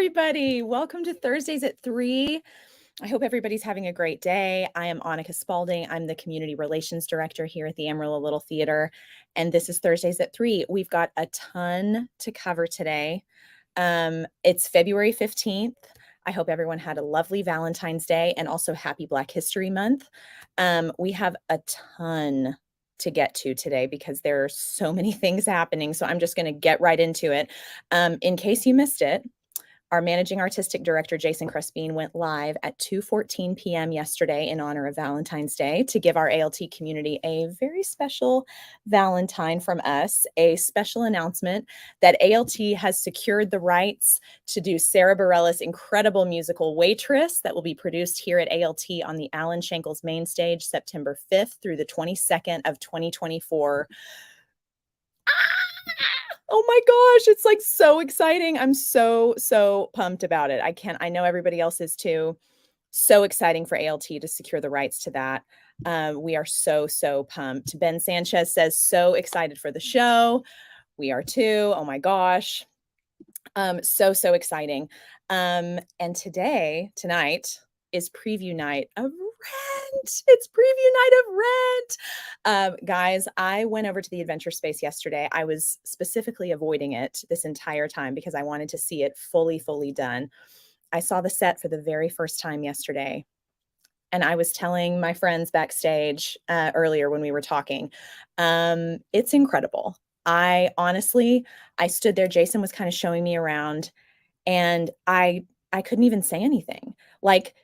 everybody. Welcome to Thursdays at 3. I hope everybody's having a great day. I am Annika Spalding. I'm the Community Relations Director here at the Amarillo Little Theater, and this is Thursdays at 3. We've got a ton to cover today. It's February 15th. I hope everyone had a lovely Valentine's Day and also Happy Black History Month. We have a ton to get to today because there are so many things happening. So I'm just going to get right into it. In case you missed it, our managing artistic director, Jason Crespin, went live at 2:14 p.m. yesterday in honor of Valentine's Day to give our ALT community a very special Valentine from us, a special announcement that ALT has secured the rights to do Sarah Bareilles' incredible musical Waitress that will be produced here at ALT on the Alan Shankles main stage September 5th through the 22nd of 2024. Oh my gosh, it's like so exciting. I'm so pumped about it. I know everybody else is too. So exciting for ALT to secure the rights to that. We are so pumped. Ben Sanchez says, so excited for the show. We are too. Oh my gosh. So exciting. And tonight is preview night of Rent. It's preview night of Rent. Guys, I went over to the Adventure Space yesterday. I was specifically avoiding it this entire time because I wanted to see it fully done. I saw the set for the very first time yesterday. And I was telling my friends backstage earlier when we were talking, it's incredible. I stood there. Jason was kind of showing me around and I couldn't even say anything. Like,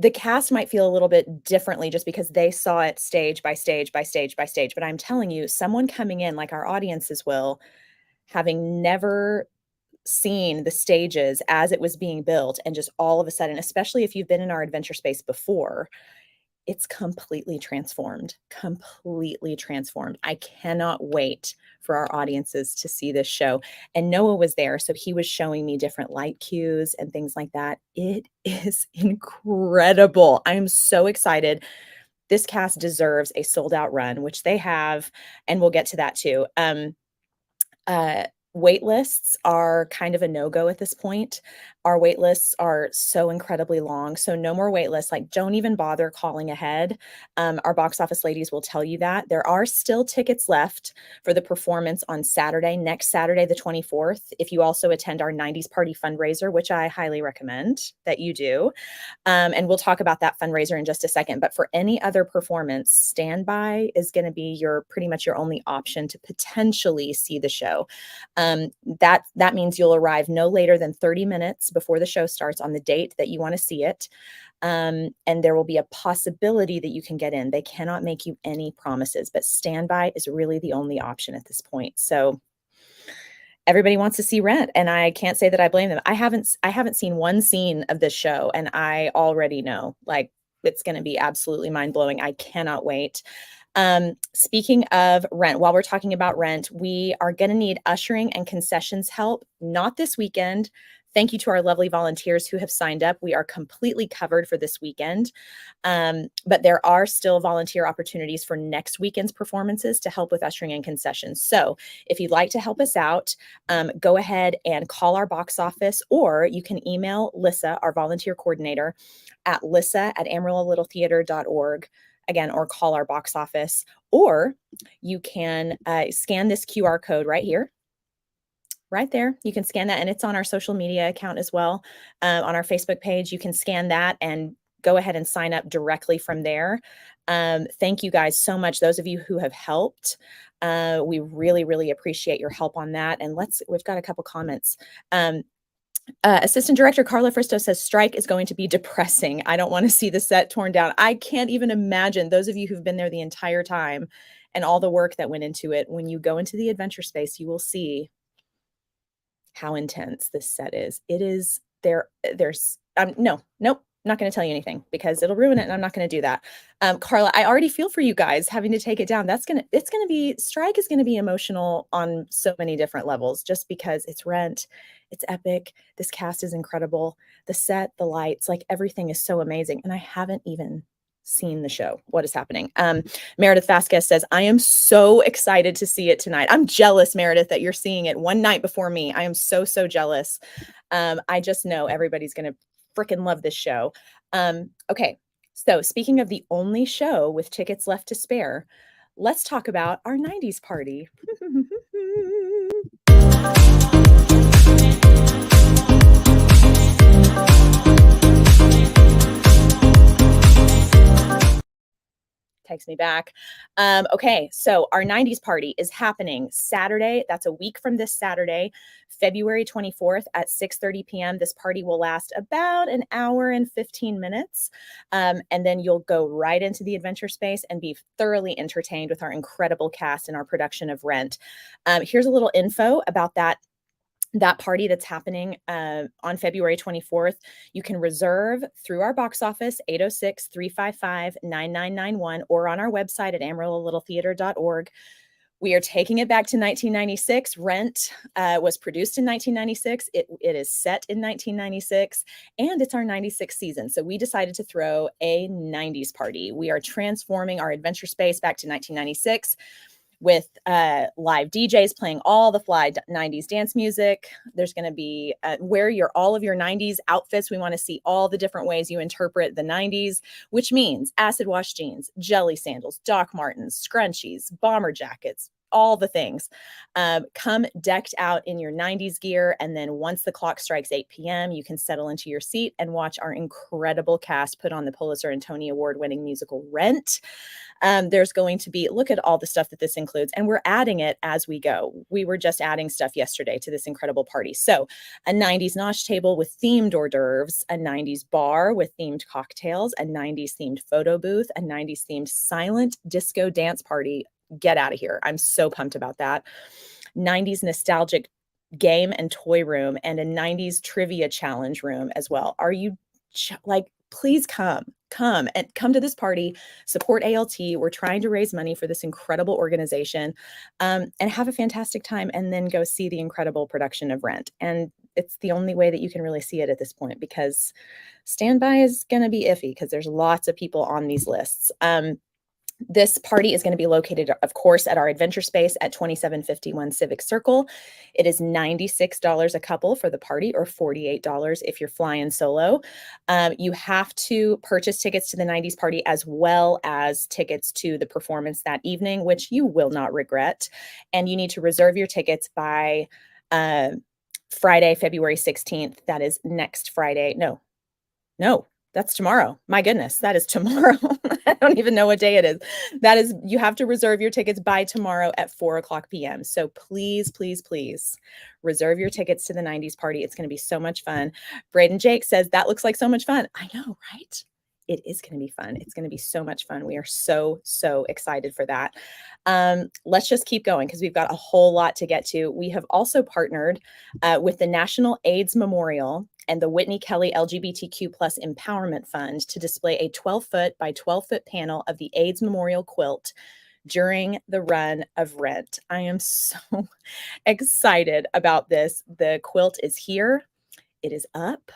the cast might feel a little bit differently just because they saw it stage by stage by stage by stage. But I'm telling you, someone coming in like our audiences will, having never seen the stages as it was being built, and just all of a sudden, especially if you've been in our Adventure Space before, it's completely transformed. I cannot wait for our audiences to see this show. And Noah was there, so he was showing me different light cues and things like that. It is incredible. I'm so excited. This cast deserves a sold out run, which they have, and we'll get to that too. Wait lists are kind of a no-go at this point. Our wait lists are so incredibly long. So no more wait lists. Like, don't even bother calling ahead. Our box office ladies will tell you that. There are still tickets left for the performance on Saturday, next Saturday, the 24th. If you also attend our 90s Party fundraiser, which I highly recommend that you do. And we'll talk about that fundraiser in just a second. But for any other performance, standby is going to be pretty much your only option to potentially see the show. That means you'll arrive no later than 30 minutes before the show starts on the date that you want to see it. And there will be a possibility that you can get in. They cannot make you any promises, but standby is really the only option at this point. So everybody wants to see Rent, and I can't say that I blame them. I haven't seen one scene of this show, and I already know, like, it's going to be absolutely mind-blowing. I cannot wait. Speaking of Rent, while we're talking about Rent, we are going to need ushering and concessions help, not this weekend. Thank you to our lovely volunteers who have signed up. We are completely covered for this weekend, but there are still volunteer opportunities for next weekend's performances to help with ushering and concessions. So if you'd like to help us out, go ahead and call our box office, or you can email Lissa, our volunteer coordinator, at lissa@amarillo-littletheater.org. Again, or call our box office, or you can scan this QR code right here. Right there. You can scan that, and it's on our social media account as well. On our Facebook page, you can scan that and go ahead and sign up directly from there. Thank you guys so much. Those of you who have helped, we really appreciate your help on that. And we've got a couple comments. Assistant Director Carla Fristo says strike is going to be depressing. I don't want to see the set torn down. I can't even imagine. Those of you who've been there the entire time and all the work that went into it, when you go into the Adventure Space, you will see how intense this set is. It is nope, not going to tell you anything because it'll ruin it, and I'm not going to do that. Carla, I already feel for you guys having to take it down. Strike is going to be emotional on so many different levels, just because it's Rent. It's epic. This cast is incredible. The set, the lights, like, everything is so amazing. And I haven't even seen the show. What is happening? Meredith Vasquez says, I am so excited to see it tonight. I'm jealous, Meredith, that you're seeing it one night before me. I am so jealous. I just know everybody's going to freaking love this show. Okay, so speaking of the only show with tickets left to spare, let's talk about our 90s party. Takes me back. Okay, so our 90s party is happening Saturday. That's a week from this Saturday, February 24th at 6:30 p.m. This party will last about an hour and 15 minutes. And then you'll go right into the adventure space and be thoroughly entertained with our incredible cast and our production of Rent. Here's a little info about that party that's happening on February 24th. You can reserve through our box office, 806-355-9991, or on our website at amarillo.littletheater.org. We are taking it back to 1996. Rent was produced in 1996. It is set in 1996, and it's our 96th season. So we decided to throw a 90s party. We are transforming our adventure space back to 1996 with live DJs playing all the fly 90s dance music. There's going to be wear all of your 90s outfits. We want to see all the different ways you interpret the 90s, which means acid wash jeans, jelly sandals, Doc Martens, scrunchies, bomber jackets, all the things. Come decked out in your 90s gear. And then once the clock strikes 8 p.m., you can settle into your seat and watch our incredible cast put on the Pulitzer and Tony Award winning musical Rent. There's going to be, look at all the stuff that this includes, and we're adding it as we go. We were just adding stuff yesterday to this incredible party. So a 90s nosh table with themed hors d'oeuvres, a 90s bar with themed cocktails, a 90s themed photo booth, a 90s themed silent disco dance party. Get out of here. I'm so pumped about that. 90s nostalgic game and toy room, and a 90s trivia challenge room as well. Are you please come to this party, support ALT. We're trying to raise money for this incredible organization, and have a fantastic time, and then go see the incredible production of Rent. And it's the only way that you can really see it at this point, because standby is going to be iffy because there's lots of people on these lists. This party is going to be located, of course, at our adventure space at 2751 Civic Circle. It is $96 a couple for the party, or $48 if you're flying solo. You have to purchase tickets to the 90s party as well as tickets to the performance that evening, which you will not regret. And you need to reserve your tickets by Friday, February 16th. That is next Friday. No, that's tomorrow. My goodness, that is tomorrow. I don't even know what day it is. You have to reserve your tickets by tomorrow at 4:00 p.m. So please, please, please reserve your tickets to the 90s party. It's going to be so much fun. Braden Jake says, that looks like so much fun. I know, right? It is going to be fun. It's going to be so much fun. We are so, so excited for that. Let's just keep going because we've got a whole lot to get to. We have also partnered with the National AIDS Memorial and the Whitney Kelly LGBTQ+ Empowerment Fund to display a 12-foot by 12-foot panel of the AIDS Memorial quilt during the run of Rent. I am so excited about this. The quilt is here. It is up.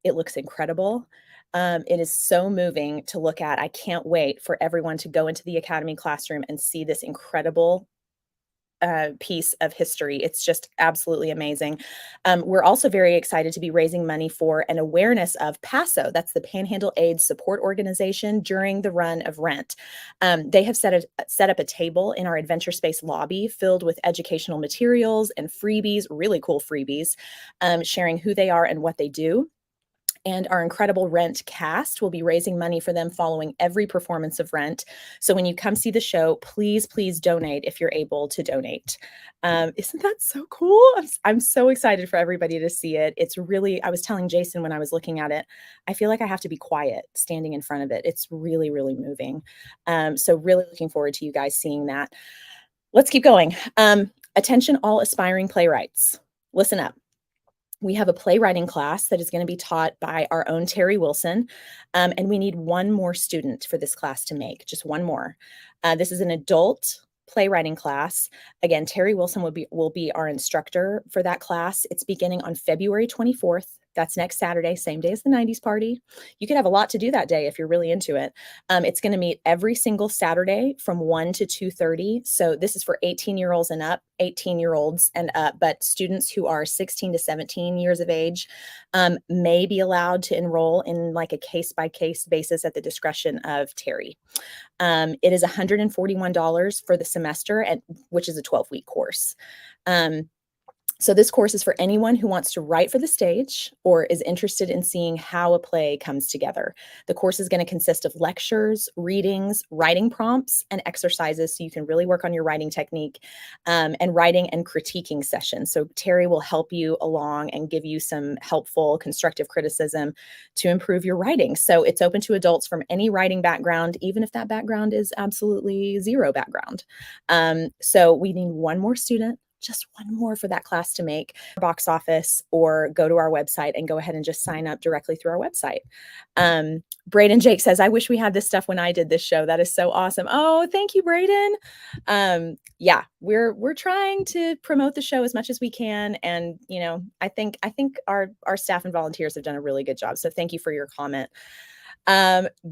It looks incredible. It is so moving to look at. I can't wait for everyone to go into the Academy classroom and see this incredible piece of history. It's just absolutely amazing. We're also very excited to be raising money for an awareness of PASO. That's the Panhandle AIDS Support Organization during the run of Rent. They have set up a table in our adventure space lobby filled with educational materials and freebies, really cool freebies, sharing who they are and what they do. And our incredible Rent cast will be raising money for them following every performance of Rent. So when you come see the show, please, please donate if you're able to donate. Isn't that so cool? I'm so excited for everybody to see it. It's really, I was telling Jason when I was looking at it, I feel like I have to be quiet standing in front of it. It's really, really moving. So really looking forward to you guys seeing that. Let's keep going. Attention all aspiring playwrights. Listen up. We have a playwriting class that is going to be taught by our own Terry Wilson, and we need one more student for this class to make, just one more. This is an adult playwriting class. Again, Terry Wilson will be our instructor for that class. It's beginning on February 24th That's next Saturday, same day as the 90s party. You could have a lot to do that day if you're really into it. It's going to meet every single Saturday from 1 to 2:30. So this is for 18-year-olds and up, 18-year-olds and up, but students who are 16 to 17 years of age may be allowed to enroll in like a case-by-case basis at the discretion of Terry. It is $141 for the semester, which is a 12-week course. So this course is for anyone who wants to write for the stage or is interested in seeing how a play comes together. The course is going to consist of lectures, readings, writing prompts, and exercises so you can really work on your writing technique, and writing and critiquing sessions. So Terry will help you along and give you some helpful constructive criticism to improve your writing. So it's open to adults from any writing background, even if that background is absolutely zero background. So we need one more student, just one more for that class to make box office, or go to our website and go ahead and just sign up directly through our website. Braden Jake says, I wish we had this stuff when I did this show. That is so awesome. Oh, thank you, Braden. Yeah, we're trying to promote the show as much as we can. And, you know, I think our staff and volunteers have done a really good job. So thank you for your comment.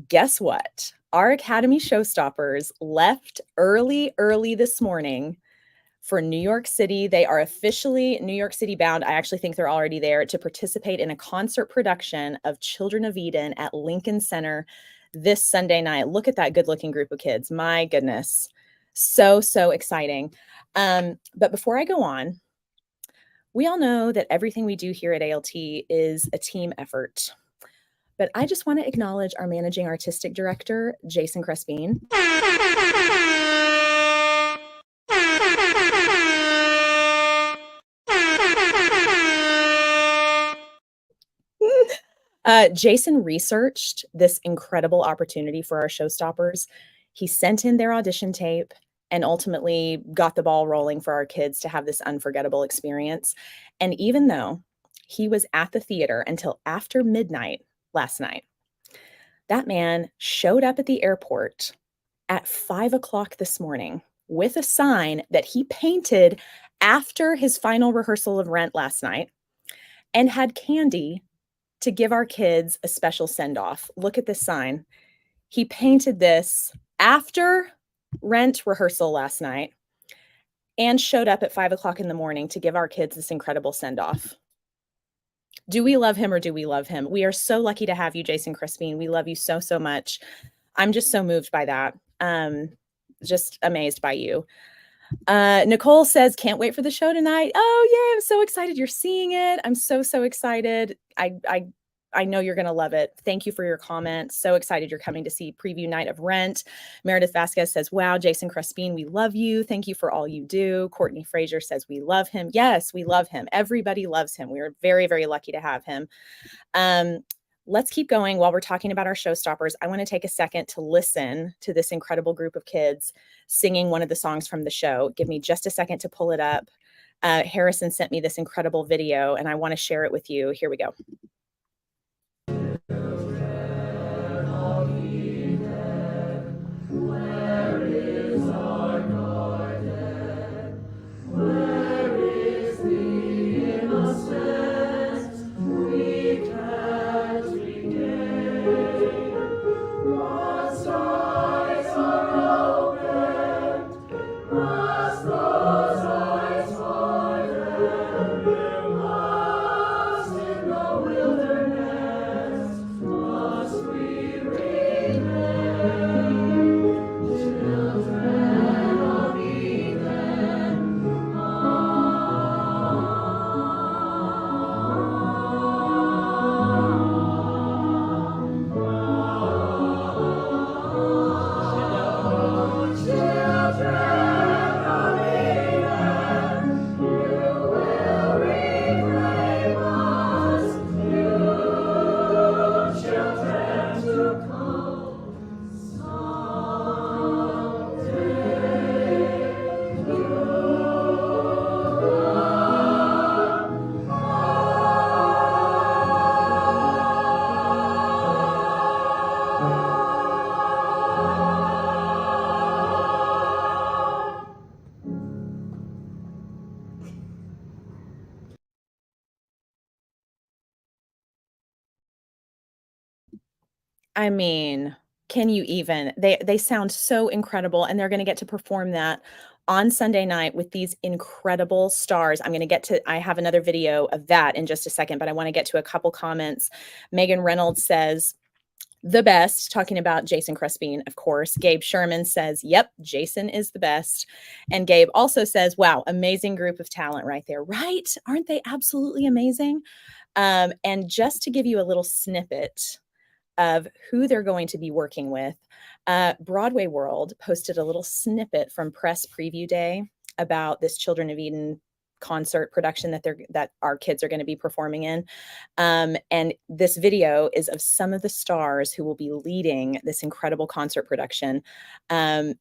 Guess what? Our Academy Showstoppers left early this morning for New York City. They are officially New York City bound. I actually think they're already there to participate in a concert production of Children of Eden at Lincoln Center this Sunday night. Look at that good-looking group of kids. My goodness. So exciting. But before I go on, we all know that everything we do here at ALT is a team effort. But I just want to acknowledge our managing artistic director, Jason Crespin. Jason researched this incredible opportunity for our showstoppers. He sent in their audition tape and ultimately got the ball rolling for our kids to have this unforgettable experience. And even though he was at the theater until after midnight last night, that man showed up at the airport at 5 o'clock this morning with a sign that he painted after his final rehearsal of Rent last night and had candy to give our kids a special send-off. Look at this sign. He painted this after Rent rehearsal last night and showed up at 5 o'clock in the morning to give our kids this incredible send-off. Do we love him or do we love him? We are so lucky to have you, Jason Crispin. We love you so much. I'm just so moved by that. Just amazed by you. Nicole says, can't wait for the show tonight. Oh yeah, I'm so excited you're seeing it. I'm so excited. I know you're going to love it. Thank you for your comment. So excited you're coming to see preview night of Rent. Meredith Vasquez says, wow, Jason Crespin, we love you. Thank you for all you do. Courtney Frazier says, we love him. Yes, we love him. Everybody loves him. We are very lucky to have him. Let's keep going. While we're talking about our showstoppers, I want to take a second to listen to this incredible group of kids singing one of the songs from the show. Give me just a second to pull it up. Harrison sent me this incredible video and I want to share it with you. Here we go. I mean, can you even? They sound so incredible, and they're gonna get to perform that on Sunday night with these incredible stars. I'm gonna get to I have another video of that in just a second, but I wanna get to a couple comments. Megan Reynolds says, "The best," talking about Jason Crespin, of course. Gabe Sherman says, "Yep, Jason is the best." And Gabe also says, "Wow, amazing group of talent right there." Right? Aren't they absolutely amazing? And just to give you a little snippet of who they're going to be working with, Broadway World posted a little snippet from Press Preview Day about this Children of Eden concert production that our kids are going to be performing in. And this video is of some of the stars who will be leading this incredible concert production,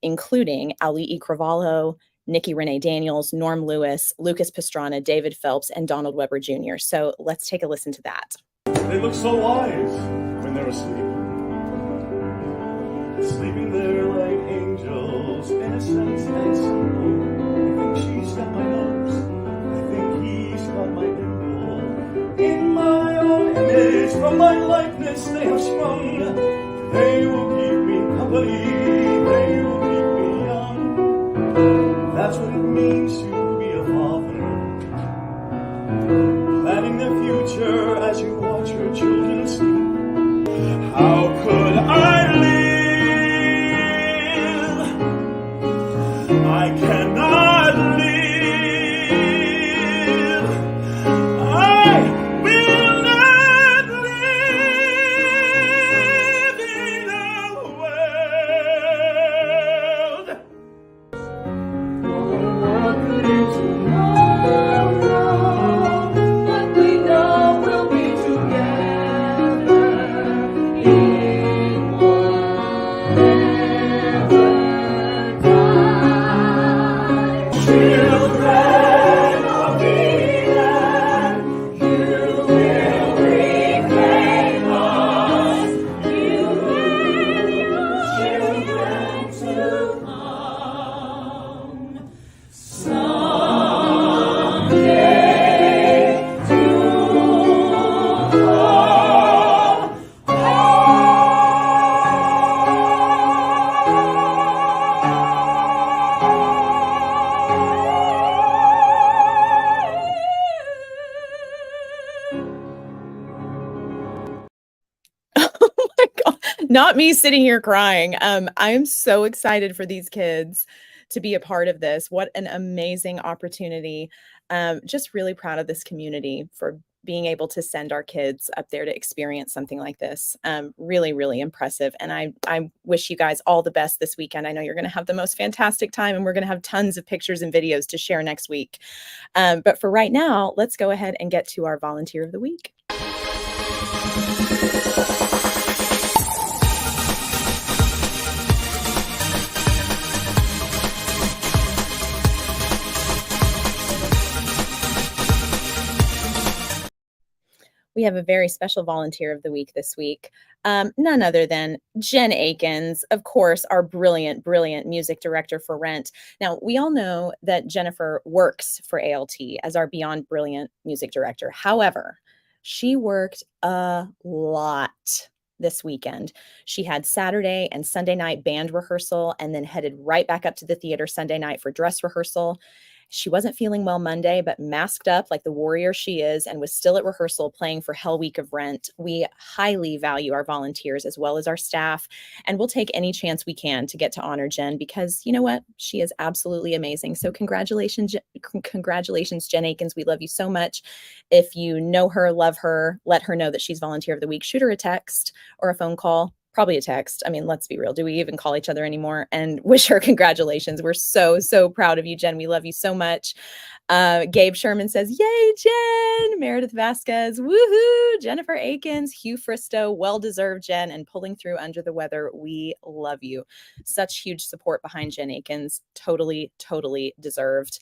including Ali Cravalho, Nikki Renee Daniels, Norm Lewis, Lucas Pastrana, David Phelps, and Donald Webber Jr. So let's take a listen to that. They look so wise when they're asleep, sleeping there like angels, innocent and simple. I think she's got my nose, I think he's got my dimple. In my own image, from my likeness they have sprung. They will keep me company, they will keep me young. That's what it means to be a father, planning the future as you watch your children sleep. How could I live? I cannot live. I will not live in a world. What could it tomorrow? But we know we'll be together in whatever time. Children of Eden, you will reclaim us. You will children to come. Someday to Oh my God. Not me sitting here crying. I am so excited for these kids to be a part of this. What an amazing opportunity. Just really proud of this community for being able to send our kids up there to experience something like this. Really, really impressive. And I wish you guys all the best this weekend. I know you're going to have the most fantastic time, and we're going to have tons of pictures and videos to share next week. But for right now, let's go ahead and get to our volunteer of the week. We have a very special volunteer of the week this week. None other than Jen Akins, of course, our brilliant, brilliant music director for Rent. Now, we all know that Jennifer works for ALT as our Beyond Brilliant music director. However, she worked a lot this weekend. She had Saturday and Sunday night band rehearsal and then headed right back up to the theater Sunday night for dress rehearsal. She wasn't feeling well Monday, but masked up like the warrior she is and was still at rehearsal playing for Hell Week of Rent. We highly value our volunteers as well as our staff, and we'll take any chance we can to get to honor Jen because you know what? She is absolutely amazing. So congratulations, Jen Akins. We love you so much. If you know her, love her, let her know that she's volunteer of the week. Shoot her a text or a phone call. Probably a text. I mean, let's be real. Do we even call each other anymore? And wish her congratulations. We're so, so proud of you, Jen. We love you so much. Gabe Sherman says, yay, Jen. Meredith Vasquez, woohoo. Jennifer Akins, Hugh Fristow, well-deserved, Jen, and pulling through under the weather. We love you. Such huge support behind Jen Akins. Totally, totally deserved.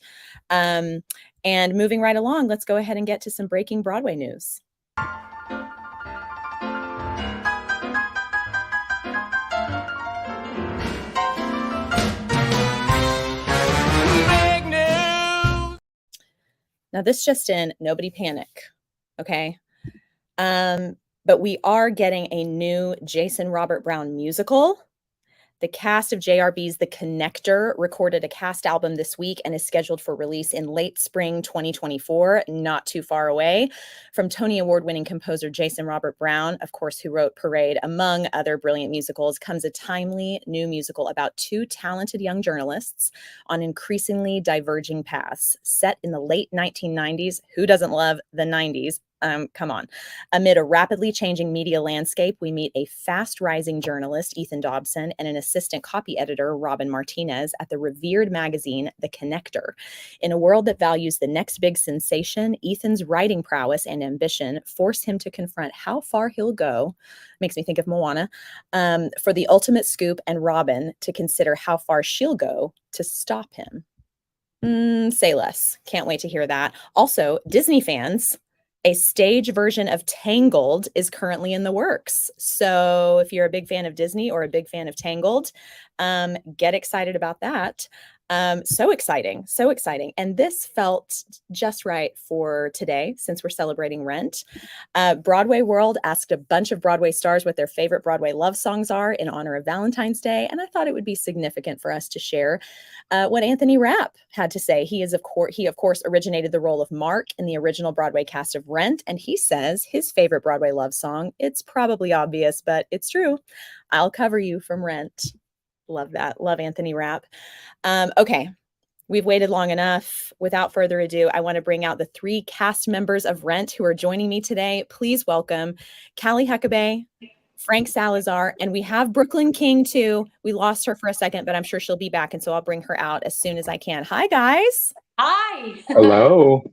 And moving right along, let's go ahead and get to some breaking Broadway news. Now, this just in, nobody panic, okay? but we are getting a new Jason Robert Brown musical. The cast of JRB's The Connector recorded a cast album this week and is scheduled for release in late spring 2024, not too far away. From Tony Award-winning composer Jason Robert Brown, of course, who wrote Parade, among other brilliant musicals, comes a timely new musical about two talented young journalists on increasingly diverging paths. Set in the late 1990s, who doesn't love the 90s? Come on. Amid a rapidly changing media landscape, we meet a fast-rising journalist, Ethan Dobson, and an assistant copy editor, Robin Martinez, at the revered magazine, The Connector. In a world that values the next big sensation, Ethan's writing prowess and ambition force him to confront how far he'll go, makes me think of Moana, for the ultimate scoop, and Robin to consider how far she'll go to stop him. Say less. Can't wait to hear that. Also, Disney fans, a stage version of Tangled is currently in the works. So if you're a big fan of Disney or a big fan of Tangled, get excited about that. So exciting, so exciting. And this felt just right for today, since we're celebrating Rent. Broadway World asked a bunch of Broadway stars what their favorite Broadway love songs are in honor of Valentine's Day. And I thought it would be significant for us to share what Anthony Rapp had to say. He of course originated the role of Mark in the original Broadway cast of Rent. And he says his favorite Broadway love song, it's probably obvious, but it's true, I'll Cover You from Rent. Love that. Love Anthony Rapp. Okay, we've waited long enough. Without further ado, I want to bring out the three cast members of Rent who are joining me today. Please welcome Callie Huckabee, Frank Salazar, and we have Brooklyn King too. We lost her for a second, but I'm sure she'll be back, and so I'll bring her out as soon as I can. Hi, guys. Hi. Hello.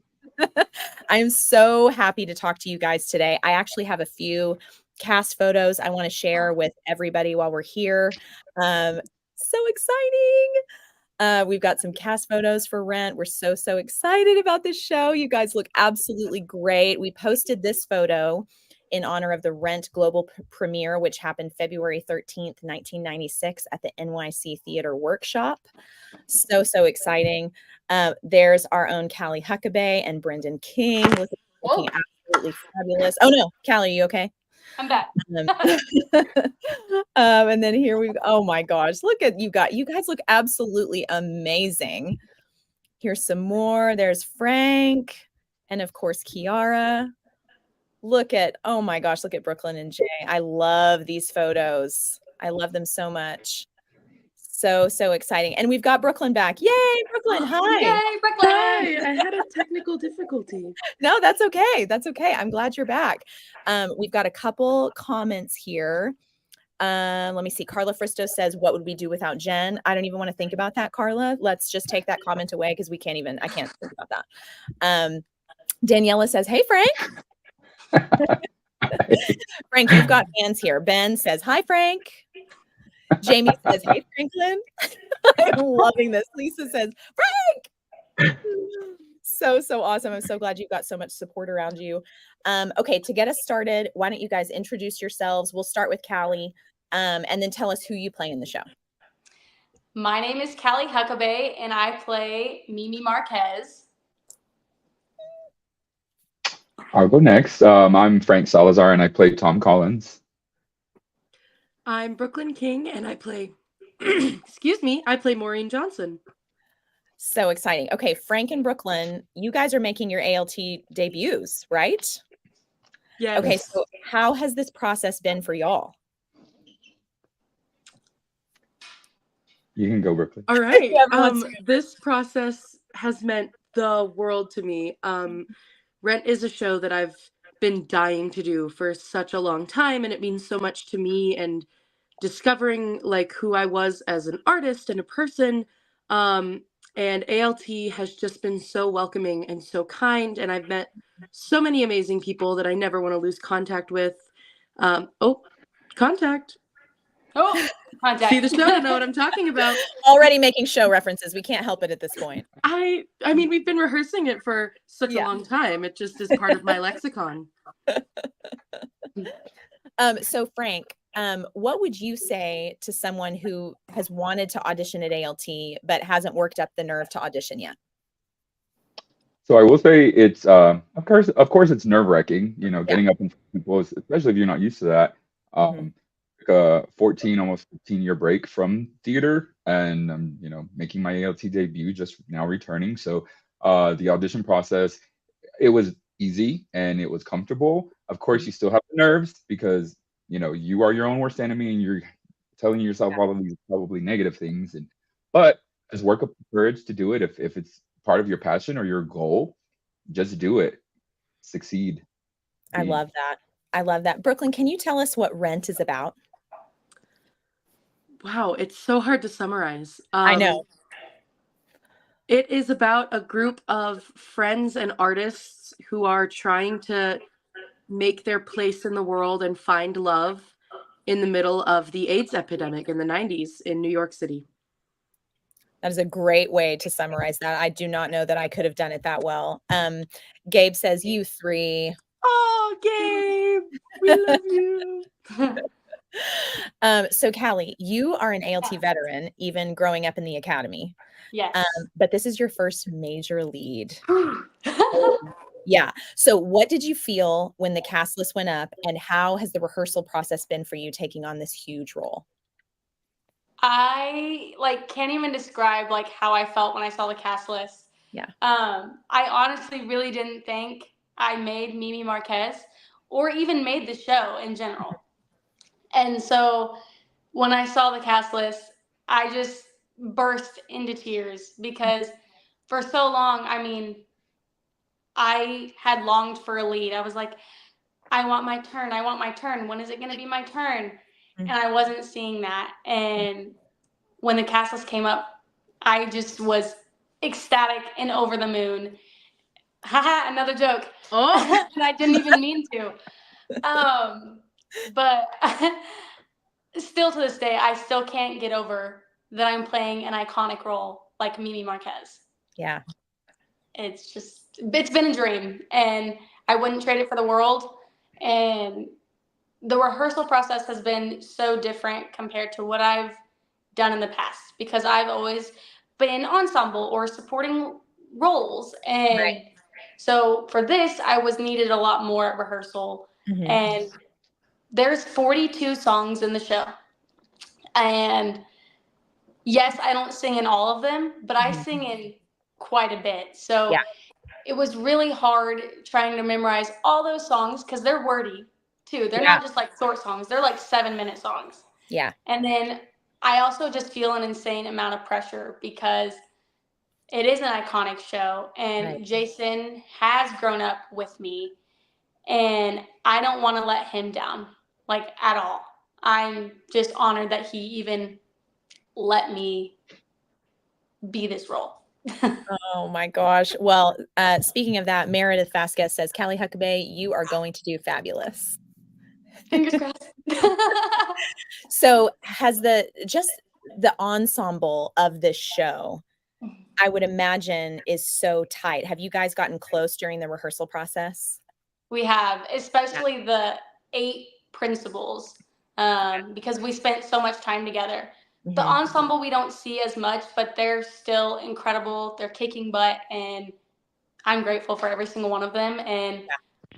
I am so happy to talk to you guys today. I actually have a few cast photos I want to share with everybody while we're here. So exciting. We've got some cast photos for Rent. We're so excited about this show. You guys look absolutely great. We posted this photo in honor of the Rent global premiere, which happened February 13th, 1996 at the NYC Theater Workshop. So exciting. There's our own Callie Huckabee and Brendan King looking absolutely fabulous. Oh no, Callie, are you okay? I'm back. And then here oh my gosh, look at you guys. You guys look absolutely amazing. Here's some more. There's Frank and of course Kiara. Oh my gosh, look at Brooklyn and Jay. I love these photos. I love them so much. So exciting. And we've got Brooklyn back. Yay, Brooklyn. Hi. Yay, Brooklyn. Hi, I had a technical difficulty. No, that's okay. That's okay. I'm glad you're back. We've got a couple comments here. Let me see. Carla Fristo says, what would we do without Jen? I don't even want to think about that, Carla. Let's just take that comment away because I can't think about that. Daniela says, hey, Frank. Frank, you've got fans here. Ben says, hi, Frank. Jamie says, hey, Franklin. I'm loving this. Lisa says, Frank. So awesome. I'm so glad you've got so much support around you. Okay, to get us started, why don't you guys introduce yourselves? We'll start with Callie, and then tell us who you play in the show. My name is Callie Huckabee, and I play Mimi Marquez. I'll go next. I'm Frank Salazar, and I play Tom Collins. I'm Brooklyn King, and I play, excuse me, I play Maureen Johnson. So exciting. Okay, Frank and Brooklyn, you guys are making your ALT debuts, right? Yeah. Okay, so how has this process been for y'all? You can go, Brooklyn. All right. Yeah, this process has meant the world to me. Rent is a show that I've been dying to do for such a long time, and it means so much to me and discovering like who I was as an artist and a person. And ALT has just been so welcoming and so kind, and I've met so many amazing people that I never want to lose contact with. Contact. Oh, contact. See the show to know what I'm talking about. Already making show references. We can't help it at this point. I mean, we've been rehearsing it for such a long time. It just is part of my lexicon. So Frank, what would you say to someone who has wanted to audition at ALT but hasn't worked up the nerve to audition yet? So I will say it's of course it's nerve-wracking, Yeah. getting up in front of people, especially if you're not used to that. Mhm. Took a 14, almost 15-year break from theater, and I'm, making my ALT debut just now returning. So the audition process, it was easy and it was comfortable. Of course, Mhm. you still have the nerves because you are your own worst enemy and you're telling yourself Yeah. all of these probably negative things. But just work up the courage to do it if it's part of your passion or your goal. Just do it. Succeed. I Lead. love that. I love that. Brooklyn, can you tell us what Rent is about? Wow, it's so hard to summarize. I know. It is about a group of friends and artists who are trying to make their place in the world and find love in the middle of the AIDS epidemic in the 90s in New York City. That is a great way to summarize that. I do not know that I could have done it that well. Gabe says, "You three." Oh, Gabe, we love you. So Callie, you are an ALT veteran, even growing up in the academy. Yes. But this is your first major lead. Yeah. So what did you feel when the cast list went up, and how has the rehearsal process been for you taking on this huge role? I like can't even describe like how I felt when I saw the cast list. Yeah. I honestly really didn't think I made Mimi Marquez or even made the show in general. And so when I saw the cast list, I just burst into tears because for so long, I mean, I had longed for a lead. I was like, I want my turn. I want my turn. When is it going to be my turn? Mm. And I wasn't seeing that. And when the cast list came up, I just was ecstatic and over the moon. Haha, another joke. Oh, And I didn't even mean to. But still to this day, I still can't get over that I'm playing an iconic role like Mimi Marquez. Yeah. It's been a dream and I wouldn't trade it for the world. And the rehearsal process has been so different compared to what I've done in the past because I've always been ensemble or supporting roles. Right. And so for this, I was needed a lot more at rehearsal. Mhm. And there's 42 songs in the show. And yes, I don't sing in all of them, but I Mhm. sing in quite a bit. Yeah. So it was really hard trying to memorize all those songs because they're wordy too. They're Yeah. not just like short songs, they're like 7-minute songs. Yeah. And then I also just feel an insane amount of pressure because it is an iconic show Right. and Jason has grown up with me and I don't want to let him down like at all. I'm just honored that he even let me be this role. Oh my gosh. Well, speaking of that, Meredith Vasquez says, Callie Huckabee, you are going to do fabulous. Fingers crossed. So has the ensemble of this show, I would imagine, is so tight. Have you guys gotten close during the rehearsal process? We have, Yeah. especially the 8 principals, because we spent so much time together. The Mhm. ensemble we don't see as much, but they're still incredible. They're kicking butt, and I'm grateful for every single one of them. And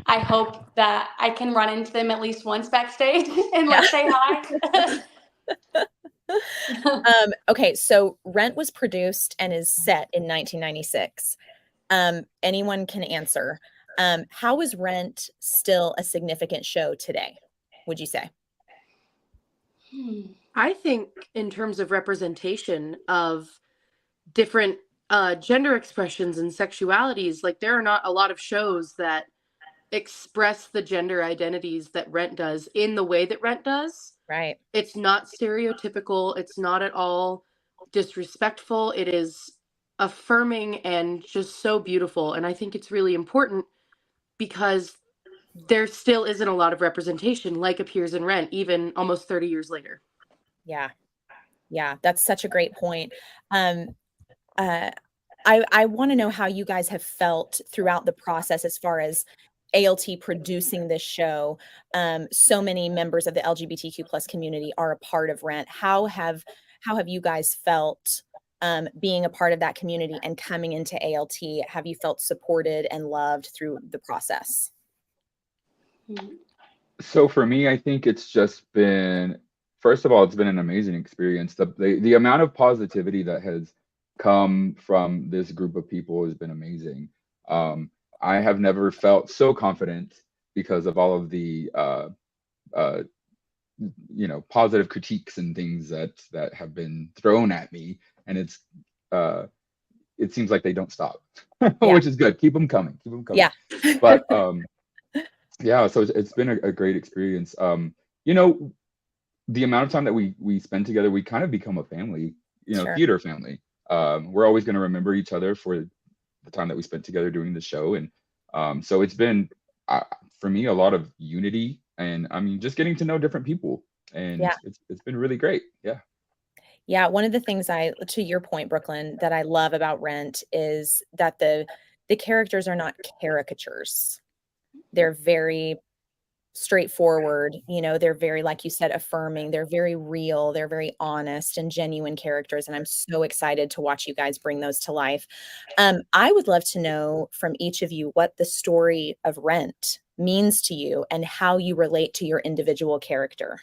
I hope that I can run into them at least once backstage and Yeah. like say hi. Okay, so Rent was produced and is set in 1996. Anyone can answer. How is Rent still a significant show today, would you say? I think in terms of representation of different gender expressions and sexualities, like there are not a lot of shows that express the gender identities that Rent does in the way that Rent does. Right. It's not stereotypical. It's not at all disrespectful. It is affirming and just so beautiful. And I think it's really important because there still isn't a lot of representation like appears in Rent, even almost 30 years later. Yeah. Yeah, that's such a great point. Um, uh, I want to know how you guys have felt throughout the process as far as ALT producing this show. So many members of the LGBTQ plus community are a part of Rent. How have you guys felt being a part of that community and coming into ALT? Have you felt supported and loved through the process? So for me, I think it's just been, first of all, it's been an amazing experience. The amount of positivity that has come from this group of people has been amazing. I have never felt so confident because of all of the uh, positive critiques and things that have been thrown at me, and uh, it seems like they don't stop, Yeah. which is good. Keep them coming. Keep them coming. Yeah. But yeah, so it's been a great experience. You know, the amount of time that we spend together, we kind of become a family, Sure. theater family. We're always going to remember each other for the time that we spent together doing the show, and so it's been for me a lot of unity, and I mean just getting to know different people, and Yeah. it's been really great. Yeah. Yeah, one of the things to your point, Brooklyn, that I love about Rent is that the characters are not caricatures. They're very straightforward, they're very, like you said, affirming. They're very real. They're very honest and genuine characters, and I'm so excited to watch you guys bring those to life. I would love to know from each of you what the story of Rent means to you and how you relate to your individual character.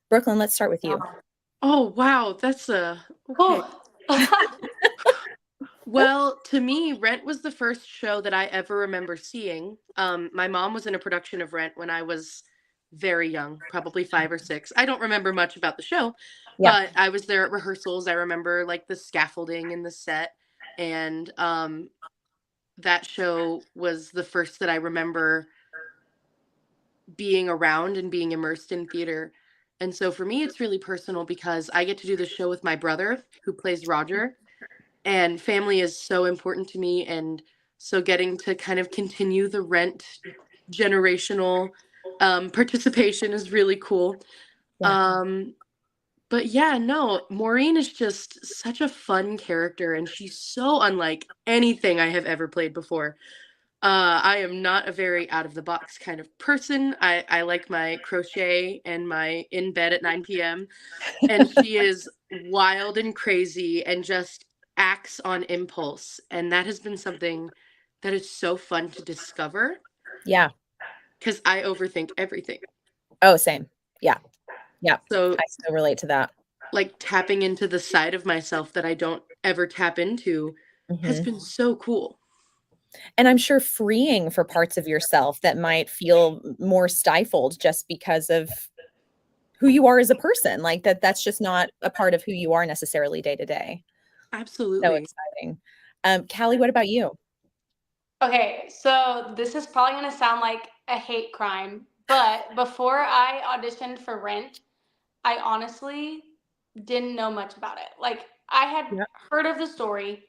Brooklyn, let's start with you. Oh, wow. That's okay. Oh. Well, to me, Rent was the first show that I ever remember seeing. My mom was in a production of Rent when I was very young, probably 5 or 6. I don't remember much about the show, Yeah. but I was there at rehearsals. I remember like the scaffolding and the set, and that show was the first that I remember being around and being immersed in theater. And so for me, it's really personal because I get to do the show with my brother who plays Roger, and family is so important to me. And so getting to kind of continue the Rent generational participation is really cool. Yeah. But yeah, no, Maureen is just such a fun character, and she's so unlike anything I have ever played before. I am not a very out of the box kind of person. I like my crochet and my in bed at 9 p.m. And she is wild and crazy and just acts on impulse. And that has been something that is so fun to discover Yeah. because I overthink everything. Oh, same. Yeah. Yeah. So, I still relate to that. like, tapping into the side of myself that I don't ever tap into has Mhm. been so cool. And I'm sure freeing for parts of yourself that might feel more stifled just because of who you are as a person. Like that's just not a part of who you are necessarily day to day. So Absolutely. exciting. Callie, what about you? Okay, so this is probably going to sound like a hate crime, but before I auditioned for Rent, I honestly didn't know much about it. Like, I had Yeah. heard of the story,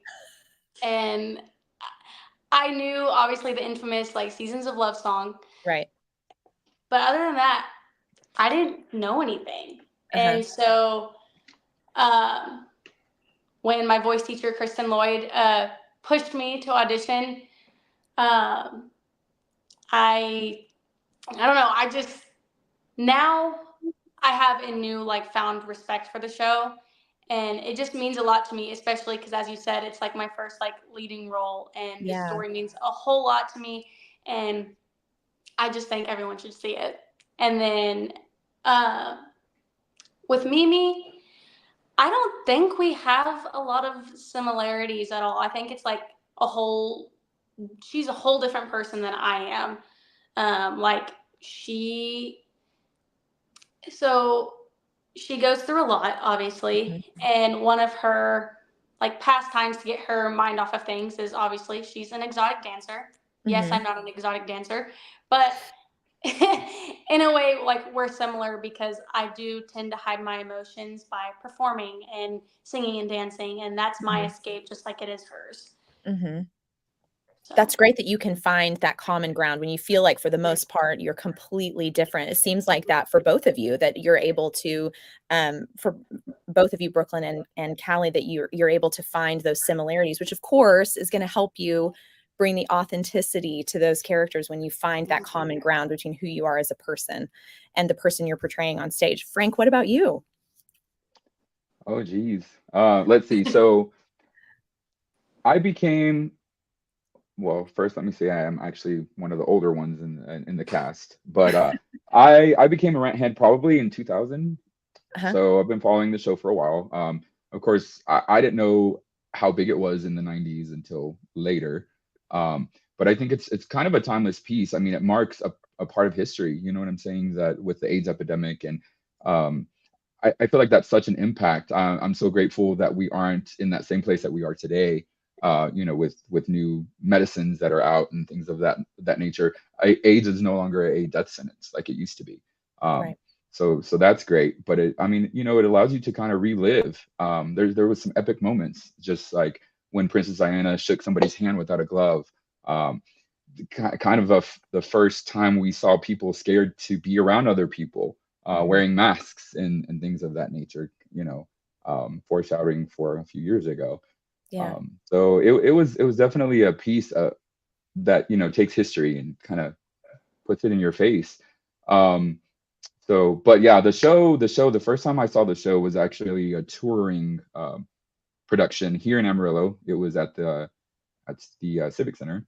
and I knew obviously the infamous like Seasons of Love song, Right. but other than that, I didn't know anything. Uh-huh. And so, um, when my voice teacher Kristen Lloyd pushed me to audition, um, I don't know. I just now I have a new like found respect for the show, and it just means a lot to me, especially because as you said, it's like my first like leading role, and this Yeah. story means a whole lot to me, and I just think everyone should see it. And then uh, with Mimi, I don't think we have a lot of similarities at all. I think it's like a whole. She's a whole different person than I am. Like she so she goes through a lot, Mhm. obviously, and one of her like pastimes to get her mind off of things is obviously she's an exotic dancer. Yes, Mhm. I'm not an exotic dancer, but in a way, like we're similar because I do tend to hide my emotions by performing and singing and dancing, and that's my Mhm. escape, just like it is hers. Mhm. So That's great that you can find that common ground when you feel like for the most part you're completely different. It seems like that for both of you, that you're able to, for both of you, Brooklyn and Callie, that you're able to find those similarities, which of course is going to help you bring the authenticity to those characters when you find that common ground between who you are as a person and the person you're portraying on stage. Frank, what about you? Oh geez. Let's see. So I became, well, first let me say I am actually one of the older ones in the cast, but I became a Rent head probably in 2000. Uh-huh. So I've been following the show for a while. Of course, I didn't know how big it was in the 90s until later. But I think it's kind of a timeless piece. I mean, it marks a part of history. You know what I'm saying? That with the AIDS epidemic and um, I feel like that's such an impact. I'm so grateful that we aren't in that same place that we are today. With new medicines that are out and things of that nature. AIDS is no longer a death sentence like it used to be. Um, Right. so that's great. But I mean, it allows you to kind of relive. There was some epic moments, just like when Princess Diana shook somebody's hand without a glove. Um, kind of the first time we saw people scared to be around other people, Mhm. wearing masks and things of that nature, foreshadowing for a few years ago. Yeah. So it was definitely a piece that takes history and kind of puts it in your face. Um, but yeah, the first time I saw the show was actually a touring production here in Amarillo. It was at the Civic Center,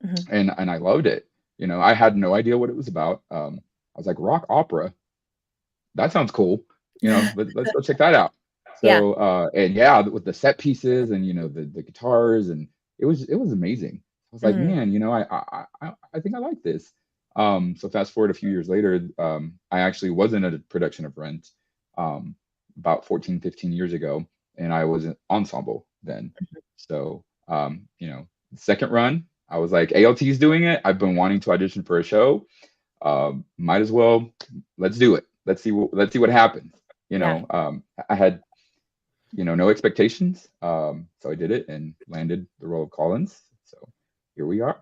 Mhm. and I loved it. I had no idea what it was about. I was like, rock opera, that sounds cool. Let's go check that out. Yeah. So and yeah, with the set pieces and the guitars, and it was amazing. I was like, Mhm. man, I think I like this. So fast forward a few years later, I actually was in a production of Rent, um, about 14, 15 years ago, and I was in ensemble then. So second run, I was like, ALT's doing it. I've been wanting to audition for a show. Might as well, let's do it. Let's see what happens. Yeah. I had no expectations, so I did it and landed the role of Collins. So here we are.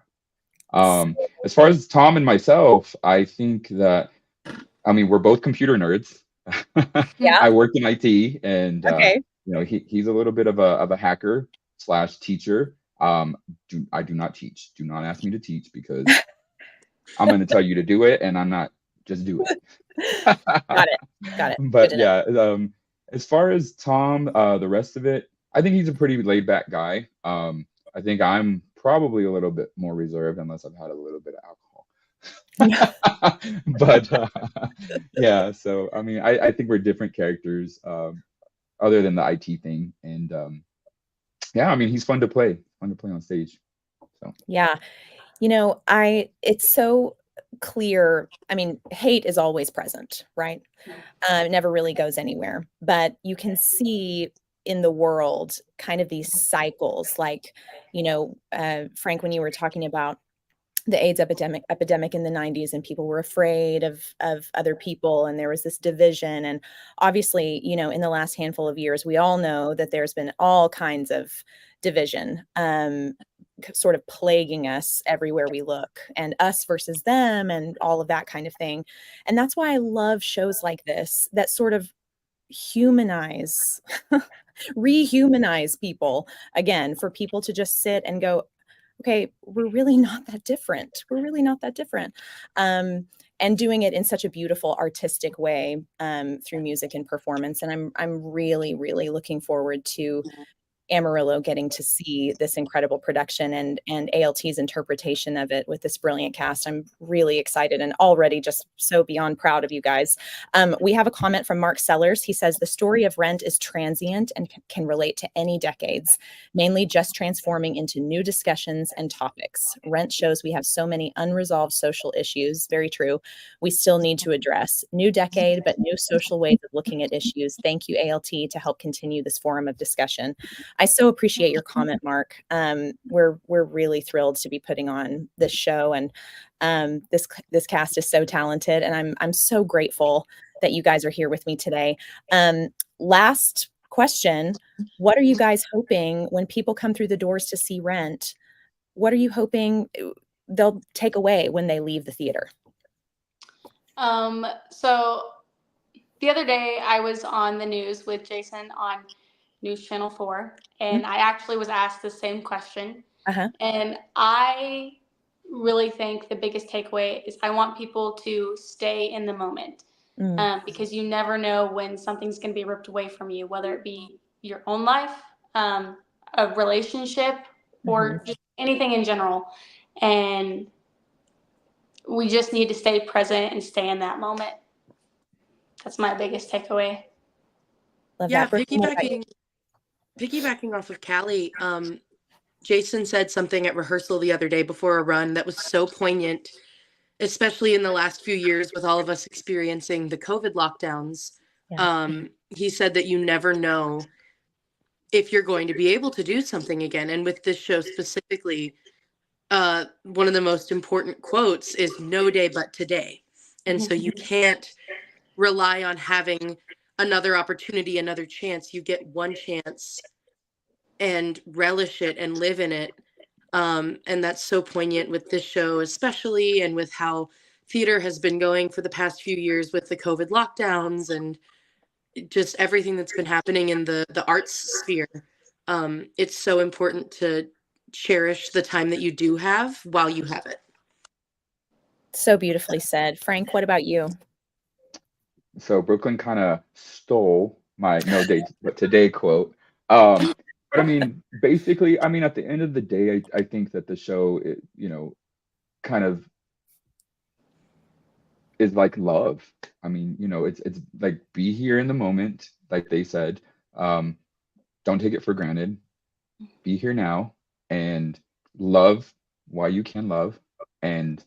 So As far exciting. as Tom and myself, I think that, I mean, we're both computer nerds. Yeah. I worked in IT, and Okay. he's a little bit of a hacker slash teacher. I do not teach. Do not ask me to teach because I'm going to tell you to do it, and I'm not. Just do it. Got it. Got it. Good But to know. yeah, as far as Tom, the rest of it, I think he's a pretty laid back guy. I think I'm probably a little bit more reserved unless I've had a little bit of alcohol. But yeah, so I mean, I think we're different characters, other than the IT thing, and yeah, I mean, he's fun to play on stage. So Yeah. It's so clear. I mean, hate is always present, right? It never really goes anywhere, but you can see in the world kind of these cycles, like, Frank, when you were talking about the AIDS epidemic in the 90s, and people were afraid of other people, and there was this division. And obviously, in the last handful of years, we all know that there's been all kinds of division, sort of plaguing us everywhere we look, and us versus them, and all of that kind of thing. And that's why I love shows like this that sort of humanize rehumanize people again, for people to just sit and go, okay, we're really not that different. We're really not that different. And doing it in such a beautiful artistic way, through music and performance. And I'm really, really looking forward to Amarillo getting to see this incredible production, and ALT's interpretation of it with this brilliant cast. I'm really excited and already just so beyond proud of you guys. We have a comment from Mark Sellers. He says the story of Rent is transient and can relate to any decades, mainly just transforming into new discussions and topics. Rent shows we have so many unresolved social issues. Very true. We still need to address. New decade, but new social ways of looking at issues. Thank you, ALT, to help continue this forum of discussion. I so appreciate your comment, Mark. We're really thrilled to be putting on this show, and this cast is so talented, and I'm so grateful that you guys are here with me today. Last question: what are you guys hoping when people come through the doors to see Rent? What are you hoping they'll take away when they leave the theater? So the other day I was on the news with Jason on News Channel 4, and I actually was asked the same question. Uh-huh. And I really think the biggest takeaway is I want people to stay in the moment, Mm, because you never know when something's going to be ripped away from you, whether it be your own life, a relationship, or just anything in general. And we just need to stay present and stay in that moment. That's my biggest takeaway. Love Yeah, that. Brooklyn, what about you? piggybacking off of Callie, Jason said something at rehearsal the other day before a run that was so poignant, especially in the last few years with all of us experiencing the COVID lockdowns. Yeah. He said that you never know if you're going to be able to do something again. And with this show specifically, one of the most important quotes is "no day but today." And so you can't rely on having another opportunity, another chance. You get one chance and relish it and live in it. And that's so poignant with this show, especially, and with how theater has been going for the past few years with the COVID lockdowns and just everything that's been happening in the arts sphere. It's so important to cherish the time that you do have while you have it. So beautifully said. Frank, what about you? So Brooklyn kind of stole my "no day but today" quote. But I mean, basically, I mean, at the end of the day, I think that the show, kind of is like love. I mean, it's like be here in the moment, like they said. Don't take it for granted. Be here now and love while you can love, and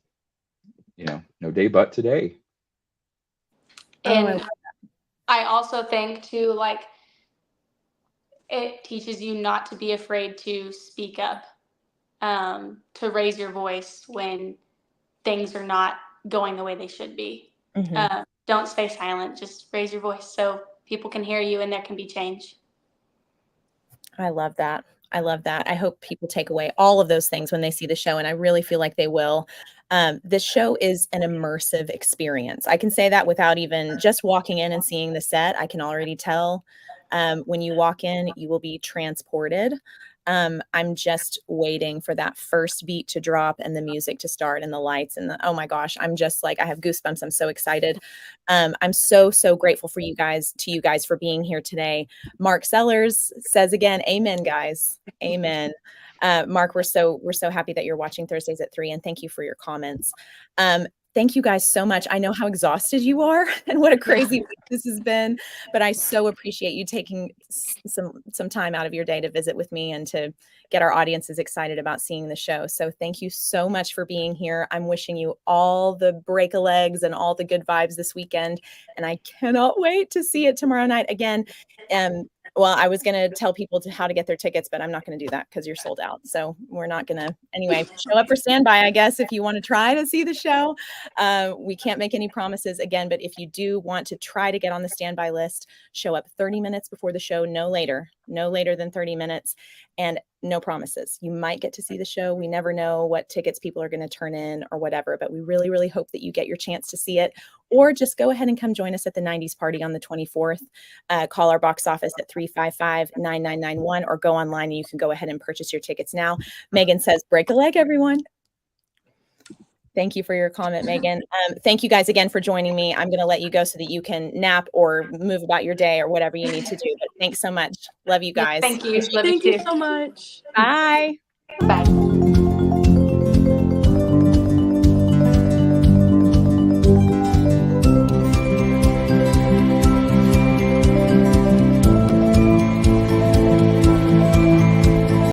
no day but today. And I also think too, like, it teaches you not to be afraid to speak up, to raise your voice when things are not going the way they should be. Don't stay silent. Just raise your voice so people can hear you and there can be change. I love that. I love that. I hope people take away all of those things when they see the show, and I really feel like they will. This show is an immersive experience. I can say that without even just walking in and seeing the set. I can already tell when you walk in, you will be transported. I'm just waiting for that first beat to drop and the music to start and the lights and oh my gosh, I'm just like, I have goosebumps. I'm so excited. I'm so grateful for you guys for being here today. Mark Sellers says again, amen, guys. Amen. Mark, we're so happy that you're watching Thursdays at 3, and thank you for your comments. Thank you guys so much. I know how exhausted you are and what a crazy week this has been, but I so appreciate you taking some time out of your day to visit with me and to get our audiences excited about seeing the show. So thank you so much for being here. I'm wishing you all the break-a-legs and all the good vibes this weekend, and I cannot wait to see it tomorrow night again. Well, I was going to tell people how to get their tickets, but I'm not going to do that because you're sold out. So we're not going to. Anyway, show up for standby, I guess, if you want to try to see the show. We can't make any promises again, but if you do want to try to get on the standby list, show up 30 minutes before the show, no later than 30 minutes, and no promises. You might get to see the show. We never know what tickets people are going to turn in or whatever, but we really, really hope that you get your chance to see it, or just go ahead and come join us at the 90s party on the 24th. Call our box office at 355-9991 or go online and you can go ahead and purchase your tickets now. Megan says, break a leg, everyone. Thank you for your comment, Megan. Thank you guys again for joining me. I'm going to let you go so that you can nap or move about your day or whatever you need to do. But thanks so much. Love you guys. Thank you. Thank you so much. Bye. Bye.